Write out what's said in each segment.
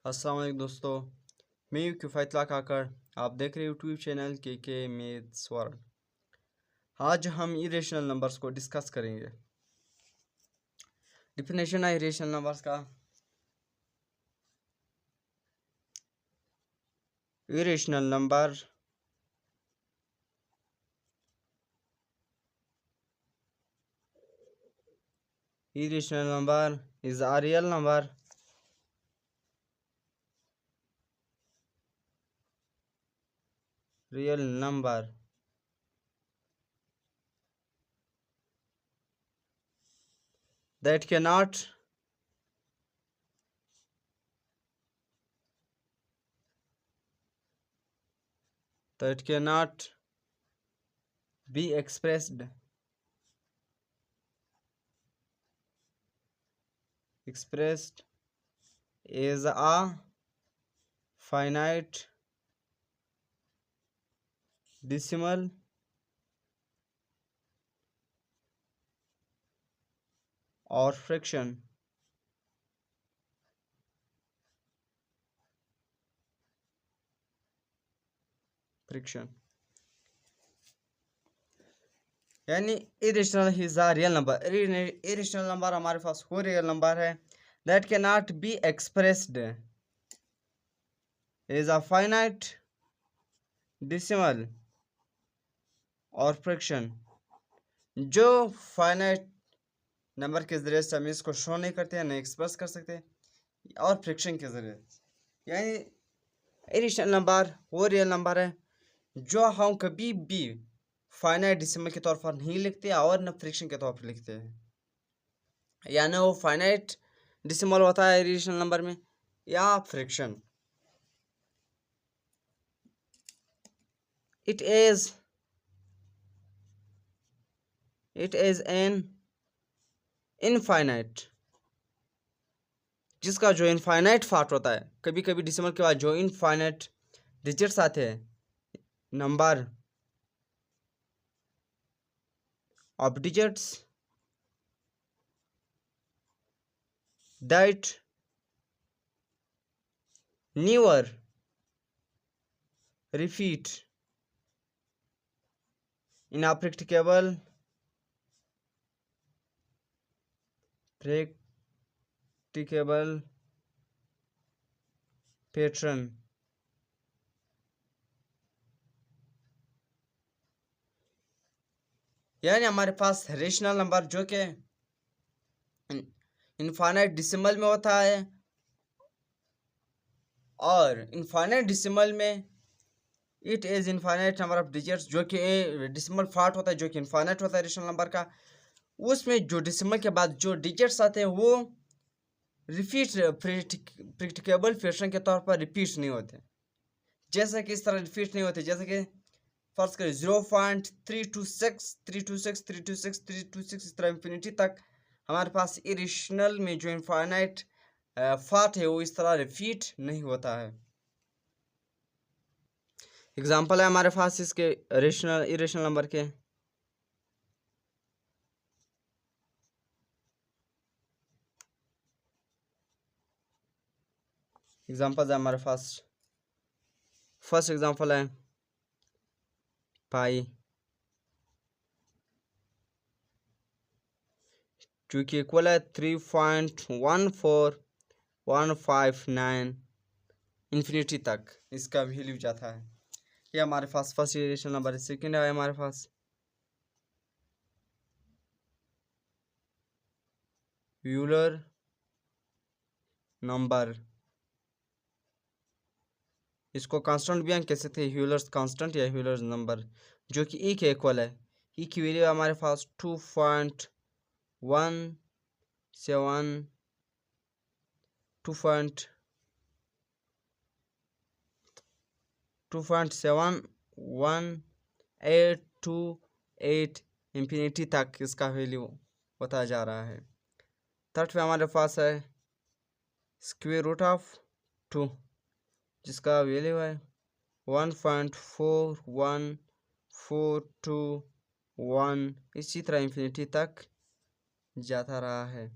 अस्सलाम वालेकुम दोस्तों, मैं हूं किफ़ायतुल्लाह काकर। आप देख रहे हो यूट्यूब चैनल के मैथ्स वर्ल्ड। आज हम इरेशनल नंबर्स को डिस्कस करेंगे। डिफिनेशन है इरेशनल नंबर्स का। Irrational number is a real number that cannot be expressed as a finite decimal or fraction। यानी irrational is a real number. Irrational number हमारे पास वो रियल नंबर है that can not be expressed as a finite decimal और fraction. जो finite number के ज़रिए से हम इसको शो नहीं करते हैं, नहीं एक्सप्रेस कर सकते, और फ्रैक्शन के ज़रिए। यानी इरेशनल नंबर वो रियल नंबर है जो हम कभी भी फाइनाइट डेसिमल के तौर पर नहीं लिखते और न फ्रैक्शन के तौर पर लिखते हैं। यानी वो फाइनाइट डेसिमल होता है इरेशनल नंबर में या fraction. It is an infinite, जिसका जो इनफाइनाइट पार्ट होता है। कभी कभी डेसिमल के बाद जो इनफाइनाइट डिजिट्स आते हैं, number of digits that never repeat in a practicable pattern। यानी हमारे पास रेशनल नंबर जो कि इनफाइनाइट डेसिमल में होता है, और इनफाइनाइट डेसिमल में it is infinite number of digits, जो कि डेसिमल पार्ट होता है जो कि इनफाइनाइट होता है रेशनल नंबर का। उसमें जो डेसिमल के बाद जो डिजिट्स आते हैं वो रिपीट प्रैक्टिकेबल फैशन के तौर पर रिपीट नहीं होते। जैसे कि इस तरह रिपीट नहीं होते, जैसे कि फर्ज करें 0.326 326 326 326 इस तरह इंफिनिटी तक हमारे पास इरेशनल में जो इनफाइनाइट पार्ट है वो इस तरह रिपीट नहीं होता है। एग्जांपल है हमारे पास इसके इरेशनल नंबर के। एग्जांपल है हमारे पास। फर्स्ट एग्जांपल है पाई, जो कि इक्वल है 3.14159 इन्फिनिटी तक इसका वैल्यू जाता है। ये हमारे पास फर्स्ट इरेशनल नंबर है। सेकेंड है हमारे पास यूलर नंबर। इसको कांस्टेंट भी हम कह सकते हैं, यूलर्स कांस्टेंट या यूलर्स नंबर, जो कि ई के इक्वल है। ई की वैल्यू हमारे पास 2.7828 इंफिनिटी तक इसका वैल्यू होता जा रहा है। थर्ड पे हमारे पास है स्क्वायर रूट ऑफ 2, जिसका वैल्यू है 1.41421, इसी तरह इंफिनिटी तक जाता रहा है।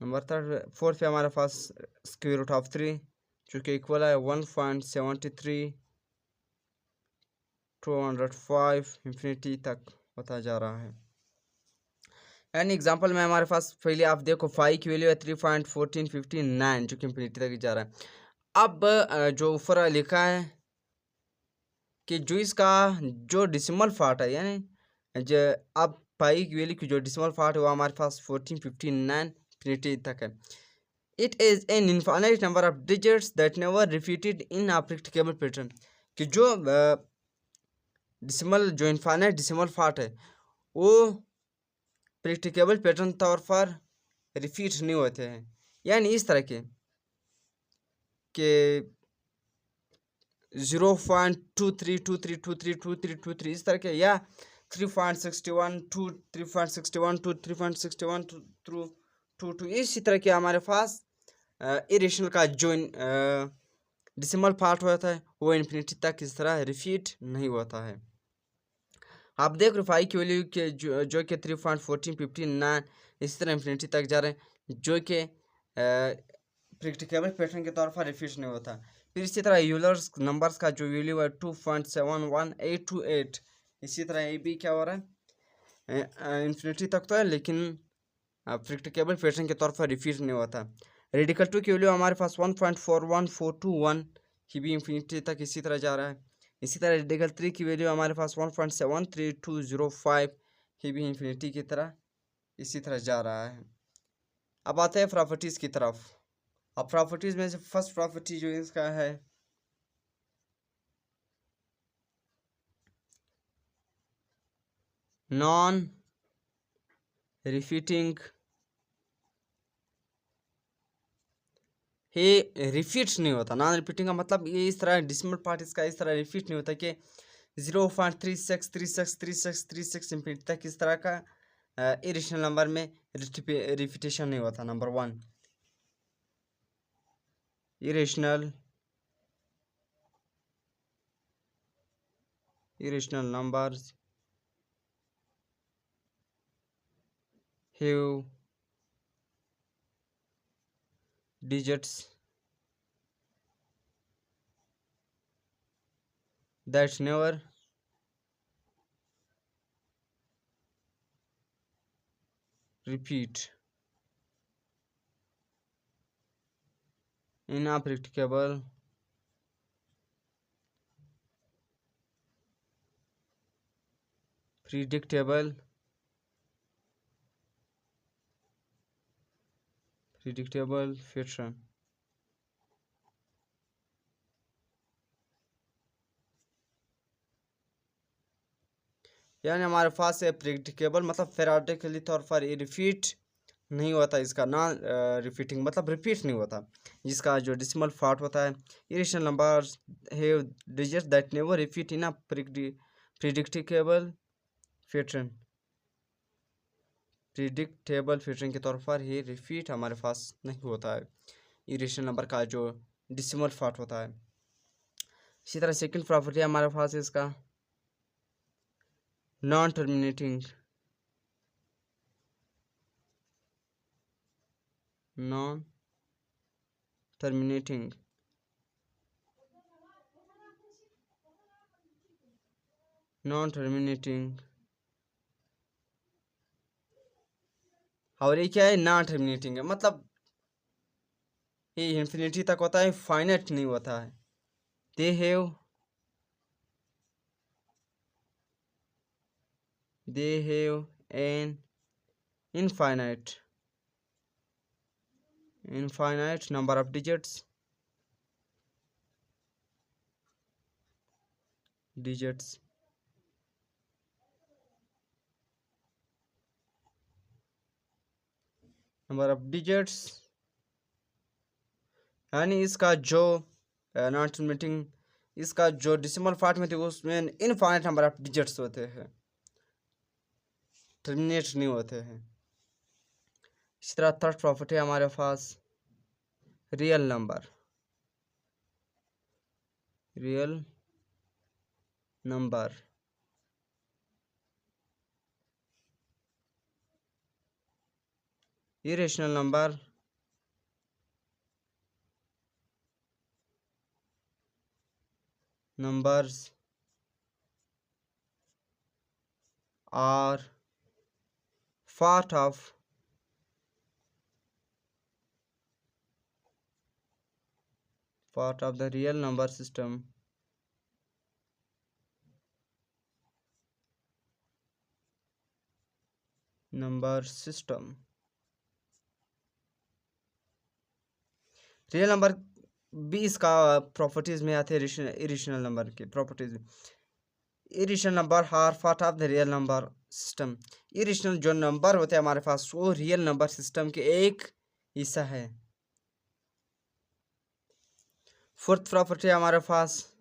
नंबर फोर्थ पे हमारे पास स्क्वायर रूट ऑफ 3 जो कि इक्वल है 1.73 205 इंफिनिटी तक होता जा रहा है। एन एग्जांपल में हमारे पास पहले आप देखो फाई की वैल्यू है 3.1459 जो कि इंफिनिटी तक जा रहा है। अब जो ऊपर लिखा है कि जो इसका जो डिसिमल पार्ट है यानी जो अब पाई की वैल्यू की जो डिसिमल पार्ट है वो हमारे पास 1459 इंफिनिटी तक है। It is an infinite number of digits that never repeated in a predictable pattern कि जो डिसिमल जो इनफाइनाइट डिसिमल पार्ट है वो प्रेडिक्टेबल पैटर्न तौर पर रिपीट नहीं होते हैं, यानी इस तरह के 0.2323232323 इस तरह के, या 3.61 टू 3.61 टू 3.61 टू इसी तरह के हमारे पास इरेशनल का जो डिसिमल पार्ट होता है वो इन्फिनिटी तक इस तरह रिपीट नहीं होता है। आप देख रहे फाई की वैल्यू के जो कि 3.1459 इसी तरह इन्फिनिटी तक जा रहे हैं, जो कि प्रेडिक्टेबल पैटर्न के तौर पर रिपीट नहीं होता। फिर इसी तरह यूलर्स नंबर्स का जो वैल्यू है 2.71828 इसी तरह ये भी क्या हो रहा है इन्फिनिटी तक तो है लेकिन प्रेडिक्टेबल पैटर्न के तौर पर रिपीट नहीं होता। रेडिकल 2 की वैल्यू हमारे पास 1.41421 की भी इन्फिनिटी तक इसी तरह जा रहा है। इसी तरह रेडिकल 3 की वैल्यू हमारे पास 1.73205 की भी इन्फिनिटी की तरह इसी तरह जा रहा है। अब आते हैं प्रॉपर्टीज़ की तरफ। अब प्रॉपर्टीज़ में से फर्स्ट प्रॉपर्टी जो इसका है नॉन रिपीटिंग, ये रिपीट नहीं होता। नॉन रिपीटिंग का मतलब ये इस तरह डिसिमल पार्ट इसका इस तरह रिपीट नहीं होता कि 0.36363636 इंफिनिटी तक इस तरह का इरेशनल नंबर में रिपीटेशन नहीं होता। Number 1 irrational numbers have digits that never repeat in a predictable pattern। यानी हमारे पास है प्रेडिक्टेबल मतलब फेराटिकली तौर पर ये रिपीट नहीं होता। इसका नॉन रिपीटिंग मतलब रिपीट नहीं होता। जिसका जो डिसिमल पार्ट होता है irrational numbers have digits that never repeat in a predictable pattern. Predictable pattern के तौर पर ये रिपीट हमारे पास नहीं होता है इरेशनल नंबर का जो डिसिमल पार्ट होता है। इसी तरह सेकंड प्रॉपर्टी हमारे पास इसका non terminating, non terminating non terminating और ये क्या है नॉन टर्मिनेटिंग है मतलब ये इन्फिनिटी तक होता है, फाइनाइट नहीं होता है। They have an infinite number of digits number of digits यानी इसका जो नॉन टर्मिनेटिंग इसका जो डिसिमल पार्ट में थे उसमें इनफाइनाइट नंबर ऑफ डिजिट्स होते हैं, टर्मिनेट नहीं होते हैं। इस तरह थर्ड प्रॉपर्टी हमारे पास real number irrational number numbers are part of the real number system. Real number भी इसका प्रॉपर्टीज में आते हैं इरेशनल नंबर के प्रॉपर्टीज में। Irrational number are part of the real number system. Irrational जो नंबर होते हैं हमारे पास वो रियल नंबर सिस्टम के एक हिस्सा है। फोर्थ प्रॉपर्टी हमारे पास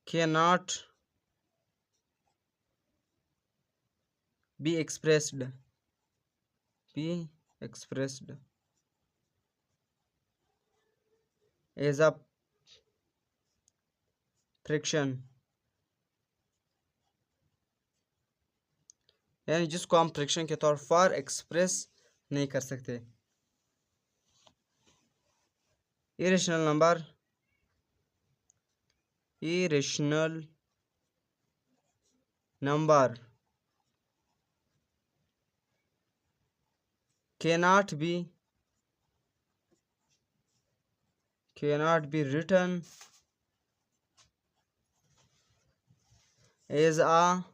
cannot be expressed as a friction, यानी जिसको हम फ्रिक्शन के तौर पर एक्सप्रेस नहीं कर सकते। Irrational number cannot be written as a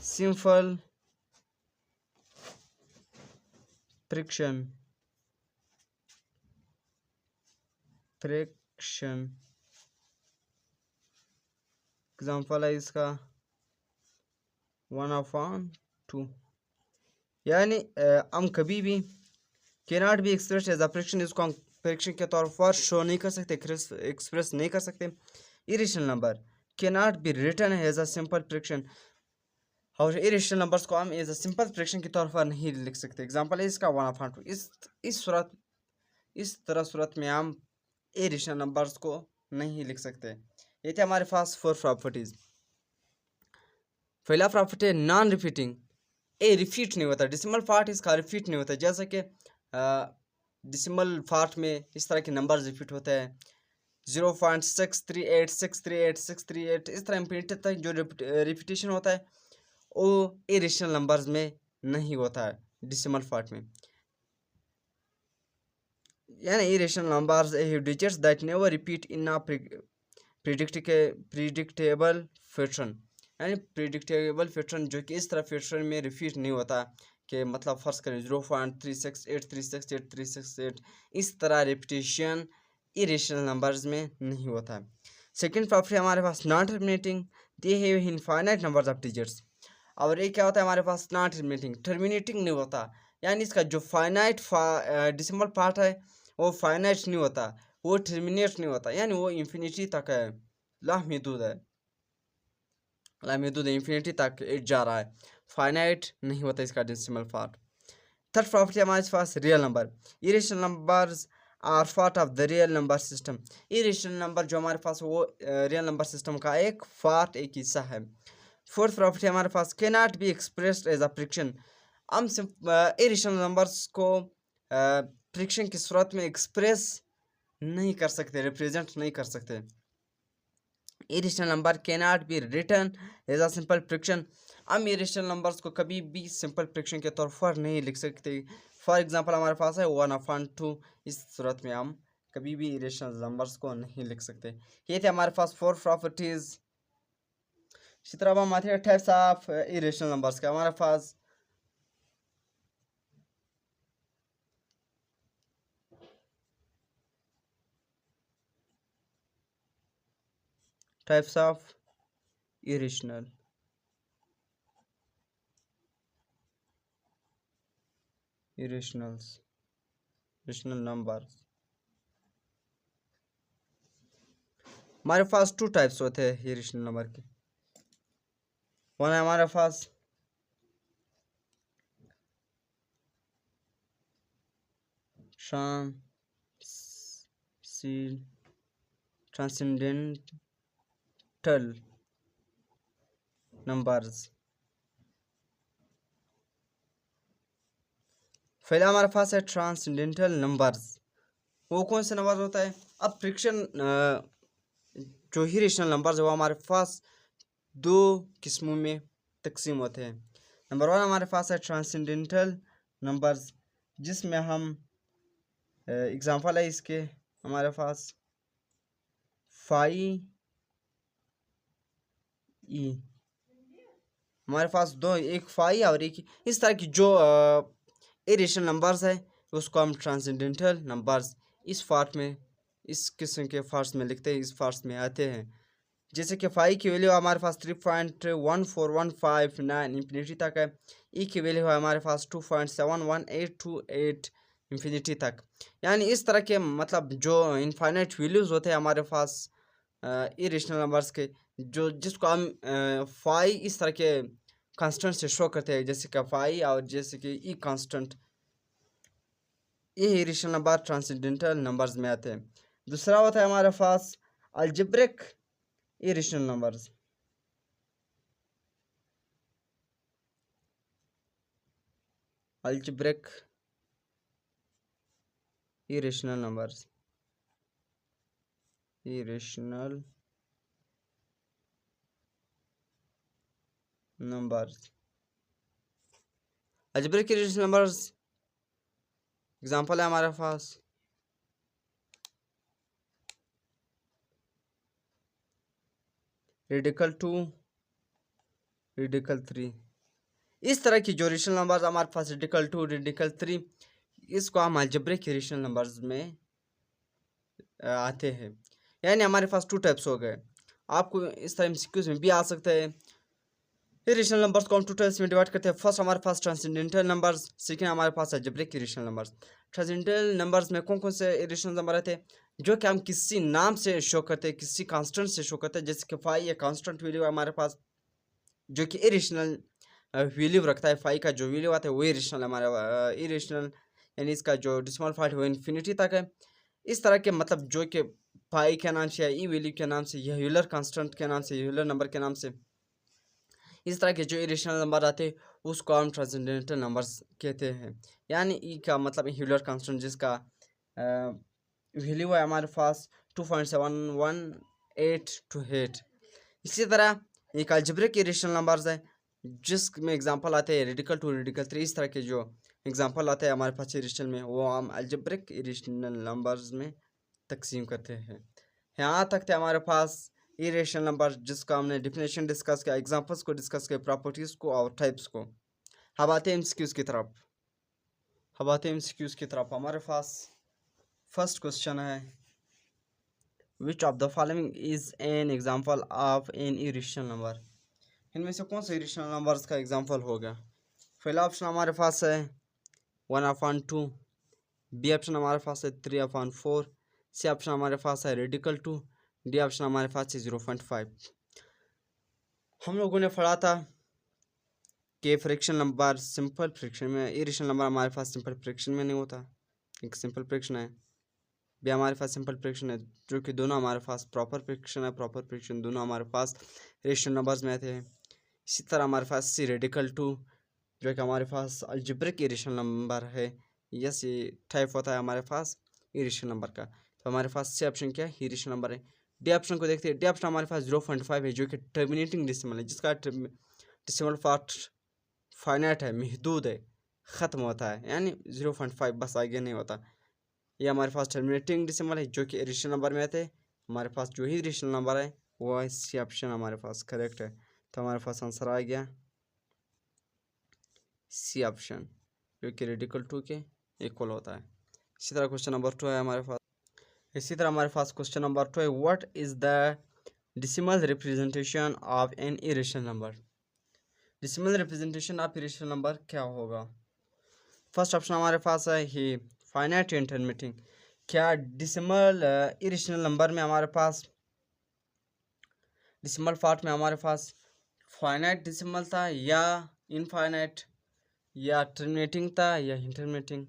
simple fraction. Example है इसका 1/2। यानी हम कभी भी cannot be express as a fraction, इसको हम फ्रिक्शन के तौर पर शो नहीं कर सकते, एक्सप्रेस नहीं कर सकते। Irrational number cannot be written as a simple fraction, और इरेशनल नंबर्स को हम एज अ सिंपल फ्रिक्शन के तौर पर नहीं लिख सकते। एग्जांपल है इसका 1/2। इस सूरत में हम इरेशनल नंबर्स को नहीं लिख सकते। ये थे हमारे पास 4 प्रॉपर्टीज। पहला प्रॉपर्टी है नॉन रिपीटिंग। रिपीट नहीं होता, डिसिमल पार्ट इसका रिपीट नहीं होता। जैसे कि डिसिमल पार्ट में इस तरह के नंबर रिपीट होते हैं 0.638 638 638, इस तरह इंफिनिटी तक जो रिपीटेशन होता है वो इरेशनल नंबर्स में नहीं होता है डिसिमल पार्ट में। यानी irrational numbers digits that never repeat in a predictable pattern, यानी प्रिडिक्टेबल पैटर्न जो कि इस तरह पैटर्न में रिपीट नहीं होता कि मतलब फर्ज करें 0.368368368, इस तरह रिपीटेशन इरेशनल नंबर्स में नहीं होता है। सेकेंड प्रॉपर्टी हमारे पास non terminating, they have infinite numbers of digits. और ये क्या होता है हमारे पास नॉन टर्मिनेटिंग नहीं होता, यानी इसका जो फाइनाइट डिसिमल पार्ट है वो फाइनाइट नहीं होता, वो टर्मिनेट नहीं होता, यानी वो इन्फिनिटी तक है, लामहदूद है, इन्फिनिटी तक जा रहा है, फाइनाइट नहीं होता इसका डेसिमल पार्ट। थर्ड प्रॉपर्टी हमारे पास real number. Irrational numbers are part of the real number system. Irrational number जो हमारे पास वो रियल नंबर सिस्टम का एक पार्ट, एक हिस्सा है। फोर्थ प्रॉपर्टी हमारे पास can not be expressed as a fraction. हम इरेशनल नंबर्स को फ्रिक्शन की सूरत में एक्सप्रेस नहीं कर सकते, रिप्रेजेंट नहीं कर सकते। Irrational number can not be written as a simple fraction. हम इरेशनल नंबर्स को कभी भी सिंपल फ्रिक्शन के तौर पर नहीं लिख सकते। फॉर एग्जांपल हमारे पास है 1/2, इस सूरत में हम कभी भी इरेशनल नंबर्स को नहीं लिख सकते। ये थे हमारे पास 4 प्रॉपर्टीज। इसी तरह हम आते हैं टाइप्स ऑफ इरेशनल नंबर्स का। हमारे पास types of irrational irrational numbers। हमारे पास 2 टाइप्स होते हैं इरेशनल नंबर के। वन है हमारे पास ट्रांसेंडेंटल नंबर्स। पहला हमारे पास है ट्रांसेंडेंटल नंबर्स। वो कौन से नंबर होता है? अब फ्रिक्शन जो ही रेशनल नंबर्स है वो हमारे पास दो किस्मों में तकसीम होते हैं। नंबर वन हमारे पास है ट्रांसेंडेंटल नंबर्स, जिसमें हम एग्जांपल है इसके हमारे पास फाई ई, हमारे पास दो, एक फाई और एक इस तरह की जो इरेशनल नंबर्स है उसको हम ट्रांसेंडेंटल नंबर्स इस फार्ट में, इस किस्म के फार्ट्स में लिखते हैं, इस फार्ट्स में आते हैं। जैसे कि फाई की वैल्यू हमारे पास 3.14159 इंफिनिटी तक है। ई की वैल्यू है हमारे पास 2.71828 इंफिनिटी तक। यानी इस तरह के मतलब जो इनफाइनाइट वैल्यूज़ होते हैं हमारे पास इरेशनल नंबर्स के, जो जिसको हम फाई इस तरह के कांस्टेंट से शो करते हैं, जैसे कि फाई और जैसे कि ई कांस्टेंट, ये इरेशनल नंबर ट्रांसेंडेंटल नंबर्स में आते हैं। दूसरा होता है हमारे पास algebraic irrational numbers. Algebraic irrational numbers, irrational numbers, algebraic irrational numbers example है हमारे पास रेडिकल 2, रेडिकल 3। इस तरह की जो रेशनल नंबर्स हमारे पास रेडिकल 2, रेडिकल 3, इसको हम अलजेब्रिक रेशनल नंबर्स में आते हैं। यानी हमारे पास टू टाइप्स हो गए। आपको इस तरह एमसीक्यूज में भी आ सकता है। रेशनल नंबर्स को हम टू टाइप्स में डिवाइड करते हैं। फर्स्ट हमारे पास ट्रांसेंडेंटल नंबर्स, सेकंड हमारे पास algebraic rational numbers. Transcendental numbers में कौन कौन से रेशनल नंबर आते हैं? जो कि हम किसी नाम से शो करते हैं, किसी कांस्टेंट से शो करते हैं, जैसे कि फाई या कांस्टेंट वैल्यू हमारे पास जो कि इरेशनल वैल्यू रखता है। फाई का जो वैल्यू आता है वो इरेशनल हमारा इरेशनल, यानी इसका जो डेसिमल पार्ट है वो इन्फिनिटी तक है। इस तरह के मतलब जो कि फाई के नाम से या ई वैल्यू के नाम से या यूलर कांस्टेंट के नाम से, यूलर नंबर के नाम से, इस तरह के जो इरेशनल नंबर आते हैं उसको हम ट्रांसेंडेंटल नंबर्स कहते हैं। यानी ई का मतलब यूलर कांस्टेंट जिसका वैल्यू है हमारे पास 2.71828। इसी तरह एक अलजेब्रिक इरेशनल नंबर्स है जिसमें एग्जांपल आते हैं रेडिकल 2, रेडिकल 3। इस तरह के जो एग्जांपल आते हैं हमारे पास इरेशनल में वो हम अलजेब्रिक इरेशनल नंबर्स में तकसीम करते हैं। यहाँ तक थे हमारे पास इरेशनल नंबर जिसका हमने डिफिनेशन डिस्कस किया, एग्जांपल्स को डिस्कस किया, प्रॉपर्टीज़ को और टाइप्स को। अब आते हैं एमसीक्यूज़ की तरफ। हमारे पास फर्स्ट क्वेश्चन है, which of the following is an example of N irrational number? इनमें से कौन सा इरेशनल नंबर्स का एग्जांपल होगा? पहला ऑप्शन हमारे पास है 1/2, बी ऑप्शन हमारे पास है 3/4, सी ऑप्शन हमारे पास है रेडिकल 2, डी ऑप्शन हमारे पास है 0.5। हम लोगों ने पढ़ा था कि फ्रैक्शन नंबर सिंपल फ्रैक्शन में, इरेशनल नंबर हमारे पास सिंपल फ्रैक्शन में नहीं होता, एक सिंपल फ्रैक्शन है। भी हमारे पास सिंपल फ्रैक्शन है, जो कि दोनों हमारे पास प्रॉपर फ्रैक्शन है, प्रॉपर फ्रैक्शन दोनों हमारे पास रेशनल नंबर्स में आते हैं। इसी तरह हमारे पास सी रेडिकल 2 जो कि हमारे पास अलजेब्रिक इरेशनल नंबर है, यस ये टाइप होता है हमारे पास इरेशनल नंबर का। तो हमारे पास सी ऑप्शन क्या है? इरेशनल नंबर है। डी ऑप्शन को देखते हैं। डी ऑप्शन हमारे पास 0.5 है जो कि टर्मिनेटिंग डेसिमल है, जिसका डेसिमल पार्ट फाइनाइट है, महदूद है, ख़त्म होता है, यानी 0.5 बस आगे नहीं होता। ये हमारे पास टर्मिनेटिंग डेसिमल है जो कि इरेशनल नंबर में आते हैं। हमारे पास जो ही इरेशनल नंबर है वो है सी ऑप्शन हमारे पास करेक्ट है। तो हमारे पास आंसर आ गया सी ऑप्शन, जो कि रेडिकल 2 के इक्वल होता है। इसी तरह क्वेश्चन नंबर 2 है हमारे पास। क्वेश्चन नंबर 2 है, what is the decimal representation of N irrational number? Decimal representation of irrational number क्या होगा? फर्स्ट ऑप्शन हमारे पास है ही फाइनाइट इंटरमीटिंग। क्या डेसिमल इरेशनल नंबर में हमारे पास डेसिमल पार्ट में हमारे पास फाइनाइट डेसिमल था या इनफाइनाइट या टर्मिनेटिंग था या इंटरमीटिंग?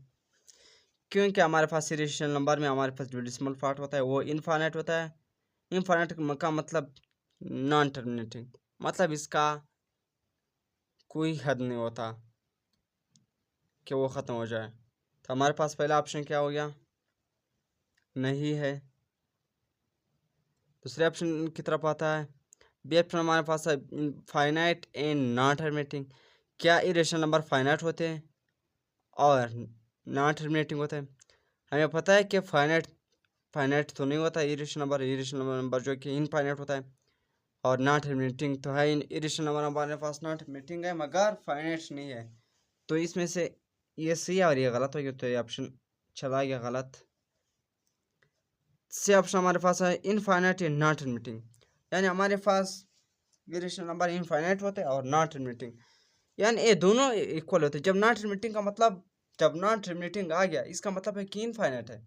क्योंकि हमारे पास इरेशनल नंबर में हमारे पास जो डेसिमल पार्ट होता है वो इनफाइनाइट होता है। इनफाइनाइट का मतलब नॉन टर्मिनेटिंग, मतलब इसका कोई हद नहीं होता कि वो ख़त्म हो जाए। तो हमारे पास पहला ऑप्शन क्या हो गया, नहीं है। दूसरे ऑप्शन की तरफ आता है, बी ऑप्शन हमारे पास है फाइनाइट एंड नॉन टर्मिनेटिंग। क्या इरेशनल नंबर फाइनाइट होते हैं और नॉन टर्मिनेटिंग होते हैं? हमें पता है कि फाइनाइट तो नहीं होता इरेशनल नंबर जो कि इनफाइनाइट होता है, और नॉन टर्मिनेटिंग तो है। इरेशनल नंबर हमारे पास नॉन टर्मिनेटिंग है मगर फाइनाइट नहीं है। तो इसमें से ये सही और ये गलत हो गया, तो ये ऑप्शन चला गया गलत। सी ऑप्शन हमारे पास है इनफाइनाइट एंड नॉन टर्मिनेटिंग, यानी हमारे पास इरेशनल नंबर इनफाइनाइट होते हैं और नॉन टर्मिनेटिंग, यानी ये दोनों इक्वल होते हैं। जब नॉन टर्मिनेटिंग का मतलब, जब नॉन टर्मिनेटिंग आ गया इसका मतलब है कि इनफाइनाइट है,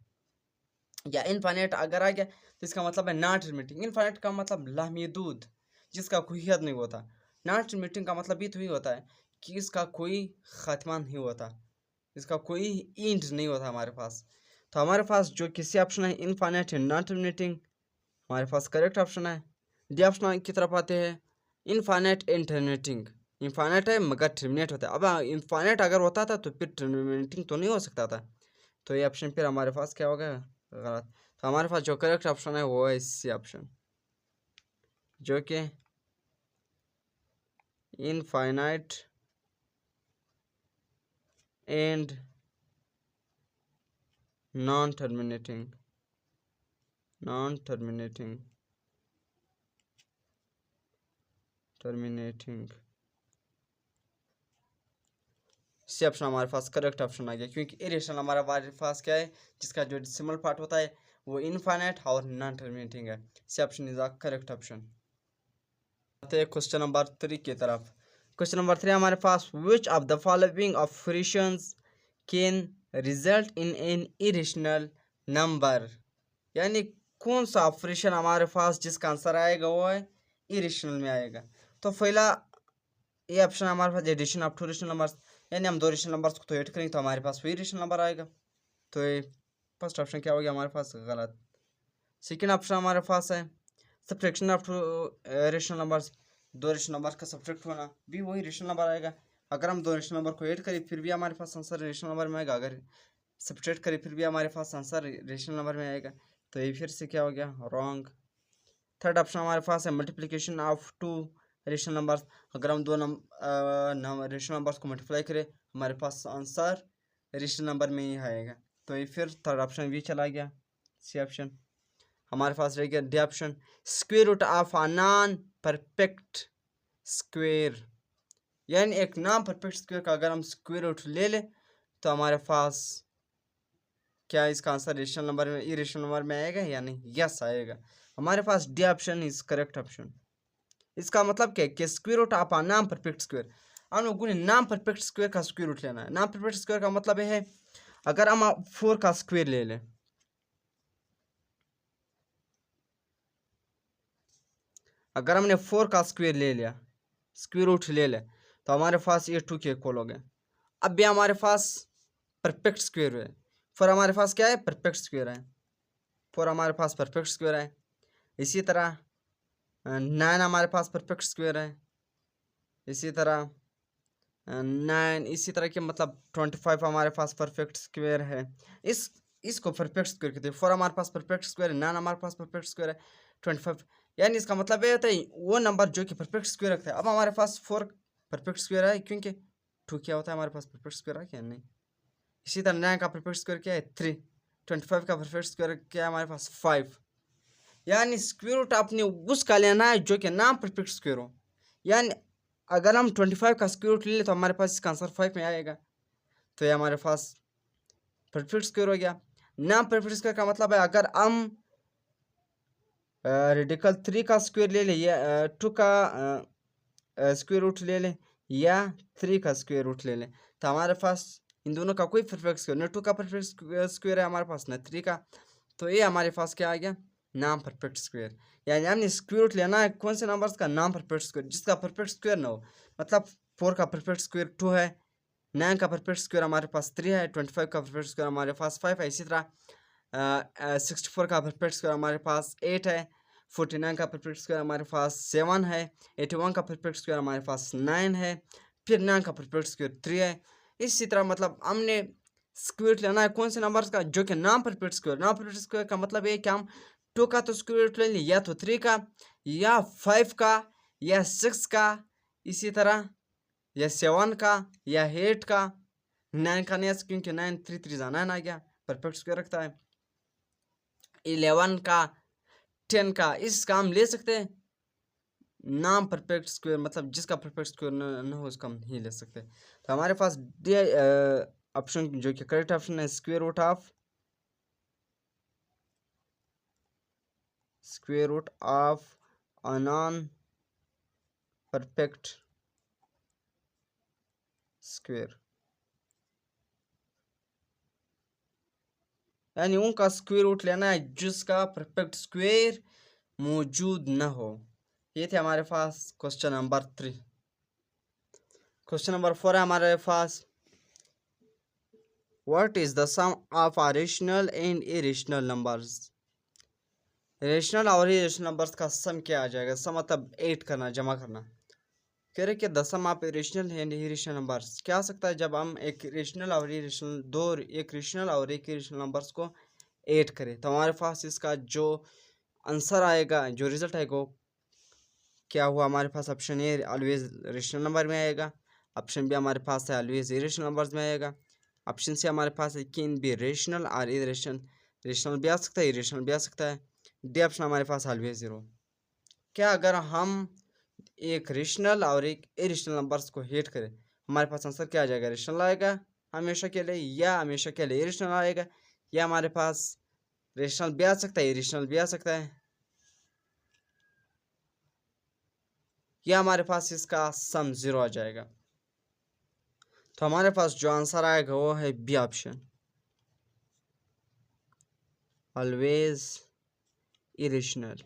या इनफाइनाइट अगर आ गया तो इसका मतलब है नॉन टर्मिनेटिंग। इनफाइनाइट का मतलब लामहदूद, जिसका कोई हद नहीं होता। नॉन टर्मिनेटिंग का मतलब ये तो ही होता है कि इसका कोई खात्मा नहीं होता, इसका कोई एंड नहीं होता हमारे पास। तो हमारे पास जो किसी ऑप्शन है इनफाइनाइट एंड नॉन टर्मिनेटिंग, हमारे पास करेक्ट ऑप्शन है। डी ऑप्शन की तरफ आते हैं, इनफाइनाइट एंड टर्मिनेटिंग। इनफाइनाइट है मगर टर्मिनेट होता है। अब इनफाइनाइट अगर होता था तो फिर टर्मिनेटिंग तो नहीं हो सकता था। तो ये ऑप्शन फिर हमारे पास क्या होगा, गलत। तो हमारे पास जो करेक्ट ऑप्शन है वो है सी ऑप्शन, जो कि infinite and non terminating C option हमारे पास करेक्ट ऑप्शन आ गया, क्योंकि इरेशनल हमारे पास क्या है, जिसका जो डेसिमल पार्ट होता है वो इनफाइनाइट और नॉन टर्मिनेटिंग है। C option is the correct option. आते हैं क्वेश्चन नंबर 3 की तरफ। क्वेश्चन नंबर 3 हमारे पास, which of the following operations can result in an irrational number, यानी कौन सा ऑपरेशन हमारे पास जिसका आंसर आएगा वो है इरेशनल में आएगा। तो पहला ये ऑप्शन हमारे पास addition of two rational numbers, यानी हम दो रेशनल नंबर्स को तो ऐड करेंगे तो हमारे पास वही रेशनल नंबर आएगा। तो ये फर्स्ट ऑप्शन क्या हो गया हमारे पास, गलत। सेकेंड ऑप्शन हमारे पास है subtraction of two rational numbers, दो रेशनल नंबर का सब्ट्रैक्ट होना, भी वही रेशनल नंबर आएगा। अगर हम दो रेशनल नंबर को ऐड करें फिर भी हमारे पास आंसर रेशनल नंबर में आएगा, अगर सब्ट्रैक्ट करें फिर भी हमारे पास आंसर रेशनल नंबर में आएगा। तो ये फिर से क्या हो गया, रॉन्ग। थर्ड ऑप्शन हमारे पास है multiplication of two rational numbers, अगर हम दो रेशनल नंबर्स को मल्टीप्लाई करें हमारे पास आंसर रेशनल नंबर में ही आएगा। तो ये फिर थर्ड ऑप्शन भी चला गया। सी ऑप्शन हमारे पास रह गया। D option square root of a non perfect square, यानी एक नॉन परफेक्ट स्क्वायर का अगर हम स्क्वायर रूट ले लें तो हमारे पास क्या इसका आंसर रेशनल नंबर में इरेशनल नंबर में आएगा या नहीं, यस आएगा। हमारे पास D option is correct option. इसका मतलब क्या है कि square root of a non perfect square, हम लोगों ने नॉन परफेक्ट स्क्वायर का स्क्वायर रूट लेना है। नॉन परफेक्ट स्क्वायर का मतलब है अगर हम 4 का स्क्वायर ले लें, अगर हमने 4 का स्क्वायर ले लिया, स्क्वायर रूट ले लें, तो हमारे पास ये 2 के इक्वल हो गए। अब भी हमारे पास परफेक्ट स्क्वायर है, 4 हमारे पास क्या है, परफेक्ट स्क्वायर है, 4 हमारे पास परफेक्ट स्क्वायर है। इसी तरह 9 हमारे पास परफेक्ट स्क्वायर है, इसी तरह 9, इसी तरह के मतलब 25 हमारे पास परफेक्ट स्क्वायर है। इसको परफेक्ट स्क्वायर कहते हैं। 4 हमारे पास परफेक्ट स्क्वायर है, 9 हमारे पास परफेक्ट स्क्वायर है, 25, यानी इसका मतलब ये होता है वो नंबर जो कि परफेक्ट स्क्वायर रखता है। अब हमारे पास 4 परफेक्ट स्क्वायर है, क्योंकि 2 क्या होता है हमारे पास परफेक्ट स्क्वायर है क्या, नहीं। इसी तरह 9 का परफेक्ट स्क्वायर क्या है, 3, 25 का परफेक्ट स्क्वायर क्या है हमारे पास, 5। यानी स्क्वायर रूट आपने उसका लेना है जो कि नॉन परफेक्ट स्क्वायर हो, यानी अगर हम 25 का स्क्वायर रूट ले तो हमारे पास इसका आंसर 5 में आएगा। तो ये हमारे पास परफेक्ट स्क्वायर हो गया। नॉन परफेक्ट स्क्वायर का मतलब है अगर हम रेडिकल 3 का स्क्वायर ले लें या 2 का स्क्वायर रूट ले लें या 3 का स्क्वायर रूट ले लें, तो हमारे पास इन दोनों का कोई परफेक्ट स्क्वायर, न 2 का परफेक्ट स्क्वायर है हमारे पास, न 3 का। तो ये हमारे पास क्या आ गया, नॉन परफेक्ट स्क्वायर। यानी हमने स्क्वायर रूट लेना है कौन से नंबर्स का, नॉन परफेक्ट स्क्वायर, जिसका परफेक्ट स्क्वायर ना हो। मतलब 4 का परफेक्ट स्क्वायर 2 है, 9 का परफेक्ट स्क्वायर हमारे पास 3 है, 25 का परफेक्ट स्क्वायर हमारे पास 5 है, इसी तरह 64 का परफेक्ट स्क्वायर हमारे पास 8 है, 49 का परफेक्ट स्क्वायर हमारे पास 7 है, 81 का परफेक्ट स्क्वायर हमारे पास 9 है, फिर 9 का परफेक्ट स्क्वायर 3 है। इसी तरह मतलब हमने स्क्वायर रूट लेना है कौन से नंबर का, जो कि non perfect square. Non perfect square का मतलब है कि हम 2 का तो स्क्वायर रूट ले लें, या तो 3 का, या 5 का, या 6 का, इसी तरह या 7 का, या 8 का, 9 का नहीं, क्योंकि 9 3 3 9 आ गया, परफेक्ट स्क्वायर रखता है। 11 का, 10 का, इसका हम ले सकते हैं नॉन परफेक्ट स्क्वायर, मतलब जिसका परफेक्ट स्क्वायर न हो उसका हम नहीं ले सकते। तो हमारे पास डी ऑप्शन जो कि करेक्ट ऑप्शन है square root of a non perfect square, यानी उनका स्क्वायर रूट लेना है जिसका परफेक्ट स्क्वायर मौजूद न हो। ये थे हमारे पास क्वेश्चन नंबर 3। क्वेश्चन नंबर 4 है हमारे पास, what is the sum of a rational and irrational numbers. Rational और इरेशनल नंबर्स का सम क्या आ जाएगा। सम मतलब ऐड करना, जमा करना। कह रहे कि the sum of rational and irrational numbers क्या आ सकता है जब हम एक रेशनल और इरेशनल एक रेशनल और एक इरेशनल नंबर्स को ऐड करें। तो हमारे पास इसका जो आंसर आएगा, जो रिजल्ट आएगा क्या हुआ, हमारे पास option A always rational number में आएगा, ऑप्शन बी हमारे पास है ऑलवेज इरेशनल नंबर्स में आएगा, ऑप्शन सी हमारे पास है कैन बी रेशनल और इरेशनल, रेशनल भी आ सकता है इरेशनल भी आ सकता है, डी ऑप्शन हमारे पास ऑलवेज जीरो। क्या अगर हम एक रेशनल और एक इरेशनल नंबर्स को ऐड करें, हमारे पास आंसर क्या आ जाएगा, रेशनल आएगा हमेशा के लिए, या हमेशा के लिए इरेशनल आएगा, या हमारे पास रेशनल भी आ सकता है इरेशनल भी आ सकता है, या हमारे पास इसका सम जीरो आ जाएगा। तो हमारे पास जो आंसर आएगा वो है बी ऑप्शन, ऑलवेज इरेशनल।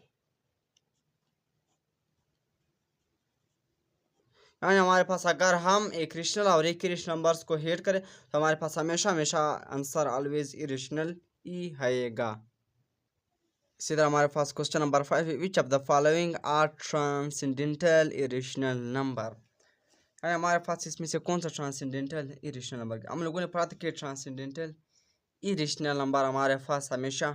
यानी हमारे पास अगर हम एक रेशनल और एक इरेशनल नंबर्स को ऐड करें तो हमारे पास हमेशा हमेशा आंसर ऑलवेज इरेशनल ही आएगा। इसी तरह हमारे पास क्वेश्चन नंबर 5 है, which of the following are transcendental irrational number. हमारे पास इसमें से कौन सा ट्रांसेंडेंटल इरेशनल नंबर, हम लोगों ने पढ़ा था कि ट्रांसेंडेंटल इरेशनल नंबर हमारे पास हमेशा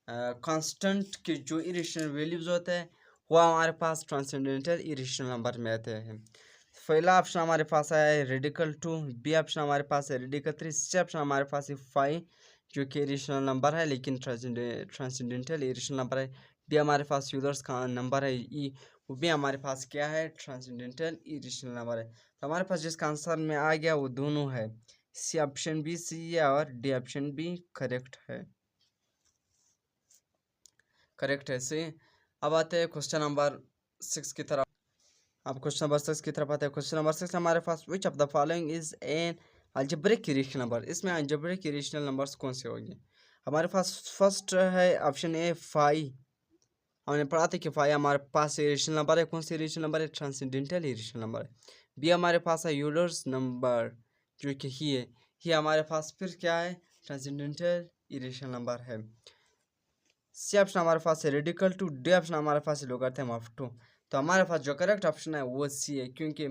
कांस्टेंट के जो इरेशनल वैल्यूज होते हैं वो हमारे पास ट्रांसेंडेंटल इरेशनल नंबर में आते हैं। पहला ऑप्शन हमारे पास है रेडिकल 2, बी ऑप्शन हमारे पास है रेडिकल 3, सी ऑप्शन हमारे पास है 5 जो कि इरेशनल नंबर है लेकिन ट्रांसेंडेंटल इरेशनल नंबर है, डी हमारे पास यूलर्स का नंबर है ई, वो भी हमारे पास क्या है ट्रांसेंडेंटल इरेशनल नंबर है। तो हमारे पास जिसका आंसर में आ गया वो दोनों है, सी ऑप्शन बी सी है और डी ऑप्शन बी करेक्ट है, करेक्ट है सी। अब आते हैं क्वेश्चन नंबर 6 की तरफ। अब क्वेश्चन नंबर 6 की तरफ आते हैं। क्वेश्चन नंबर 6 हमारे पास, which of the following is an algebraic irrational number. इसमें अलजेब्रिक इरेशनल नंबर्स कौन से होंगे। हमारे पास फर्स्ट है ऑप्शन ए 5, हमने पढ़ा था कि 5 हमारे पास इरेशनल नंबर है, कौन सी इरेशनल नंबर है ट्रांसेंडेंटल इरेशनल नंबर है। बी हमारे पास है यूलर्स नंबर जो कि ही है, ही हमारे पास फिर क्या है ट्रांसेंडेंटल इरेशनल नंबर है। सी ऑप्शन हमारे पास है रेडिकल 2, डी ऑप्शन हमारे पास है लोगारिथम ऑफ 2। तो हमारे पास जो करेक्ट ऑप्शन है वो सी है, क्योंकि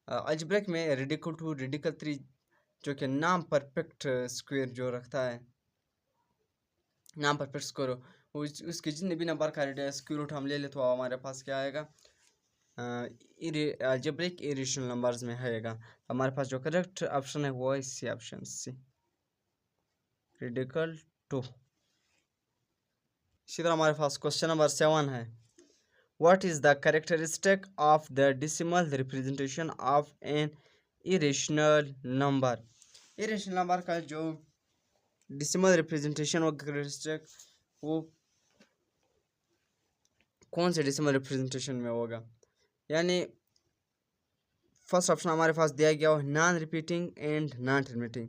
अलजेब्रिक में रेडिकल 2 रेडिकल 3 जो कि नाम परफेक्ट स्क्वायर जो रखता है, नाम परफेक्ट स्क्वायर उसके जितने भी नंबर का स्क्वायर रूट हम ले ले तो हमारे पास क्या आएगा अलजेब्रिक इरेशनल नंबर्स में आएगा। हमारे पास जो करेक्ट ऑप्शन है वो है सी ऑप्शन सी, रेडिकल 2। इसी तरह हमारे पास क्वेश्चन नंबर 7 है, What is the characteristic of the decimal representation of an irrational number? irrational number का जो decimal representation और characteristic वो कौन से decimal representation में होगा। यानी फर्स्ट ऑप्शन हमारे पास दिया गया हो non repeating and non terminating.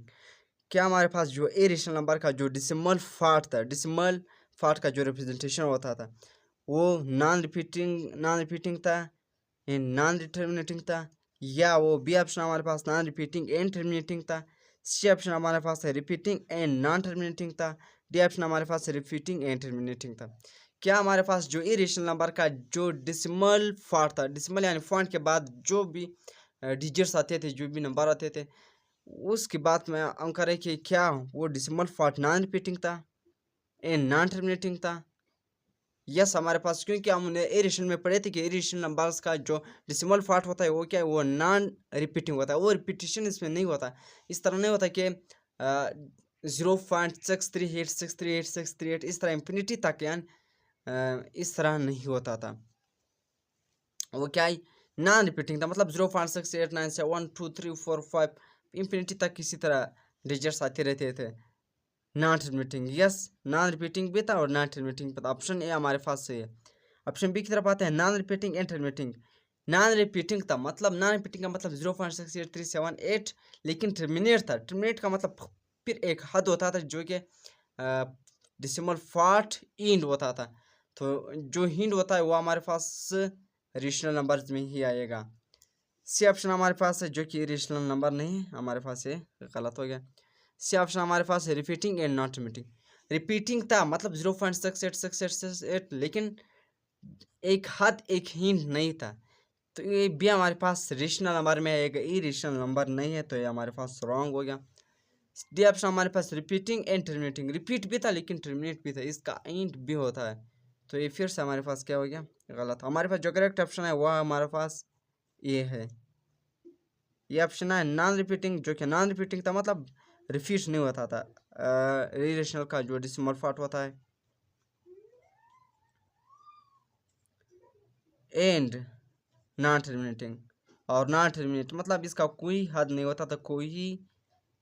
क्या हमारे पास जो irrational नंबर का जो decimal पार्ट था, decimal पार्ट का जो रिप्रेजेंटेशन होता था वो नॉन रिपीटिंग था एंड नॉन डिटर्मिनेटिंग था, या वो बी ऑप्शन हमारे पास नॉन रिपीटिंग एंड टर्मिनेटिंग था, सी ऑप्शन हमारे पास है रिपीटिंग एंड नॉन टर्मिनेटिंग था, डी ऑप्शन हमारे पास है रिपीटिंग एंड टर्मिनेटिंग था। क्या हमारे पास जो इरेशनल नंबर का जो डिसिमल पार्ट था, डिसिमल यानी पॉइंट के बाद जो भी डिजिट्स आते थे, जो भी नंबर आते थे उसके बाद में हम करें कि क्या वो डेसिमल फॉल्ट नॉन रिपीटिंग था, ए नॉन टर्मिनेटिंग था। यस हमारे पास, क्योंकि हमने एडिशन में पढ़े थे कि एडिशन नंबर्स का जो डेसिमल फॉल्ट होता है वो क्या है, वो नॉन रिपीटिंग होता है, वो रिपीटिशन इसमें नहीं होता। इस तरह नहीं होता कि 0.638638 इस तरह इंफिनिटी तक यानी इस तरह नहीं होता था। वो क्या है, नॉन रिपीटिंग था, मतलब 0.68971234 इंफिनिटी तक किसी तरह डिजिट्स आते रहते थे। Non terminating, yes non repeating भी था और नॉन टर्मिनेटिंग भी था। ऑप्शन ए हमारे पास सही है। ऑप्शन बी की तरफ आते हैं, non repeating and terminating. Non repeating था, मतलब नॉन रिपीटिंग का मतलब 0.68378, लेकिन टर्मिनेट था। टर्मिनेट का मतलब फिर एक हद होता था जो कि डेसिमल फॉल्ट इंड होता था। तो जो हिंड होता है वो हमारे पास रेशनल नंबर्स में ही आएगा। सी ऑप्शन हमारे पास है जो कि रेशनल नंबर नहीं है, हमारे पास ये गलत हो गया। सी ऑप्शन हमारे पास है repeating and not repeating. Repeating था मतलब 0.68688, लेकिन एक हद एक हिंट नहीं था। तो ये भी हमारे पास रेशनल नंबर में आएगा, ई रेशनल नंबर नहीं है, तो ये हमारे पास रॉन्ग हो गया। डी ऑप्शन हमारे पास रिपीटिंग एंड टर्मिनेटिंग, रिपीट भी था लेकिन टर्मिनेट भी था, इसका एंड भी होता है, तो ये फिर से हमारे पास क्या हो गया, गलत। हमारे पास जो करेक्ट ऑप्शन है वह हमारे पास ये है, ये ऑप्शन है नॉन रिपीटिंग, जो कि नॉन रिपीटिंग था मतलब रिपीट नहीं होता था रेशनल का जो डेसिमल पार्ट होता है। एंड नॉन टर्मिनेटिंग, और नॉन टर्मिनेट मतलब इसका कोई हद नहीं होता था, कोई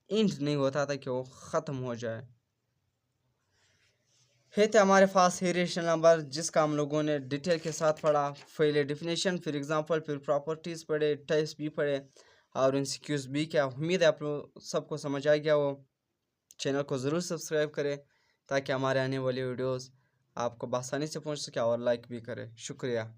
एंड नहीं होता था कि वो ख़त्म हो जाए। ये थे हमारे पास ही रेशनल नंबर, जिसका हम लोगों ने डिटेल के साथ पढ़ा। पहले डिफिनेशन, फिर एग्जांपल, फिर प्रॉपर्टीज़ पढ़े, टाइप्स भी पढ़े और एमसीक्यूज भी। क्या उम्मीद है आप लोग सबको समझ आ गया हो। चैनल को ज़रूर सब्सक्राइब करें ताकि हमारे आने वाली वीडियोस आपको आसानी से पहुंच सके, और लाइक भी करें। शुक्रिया।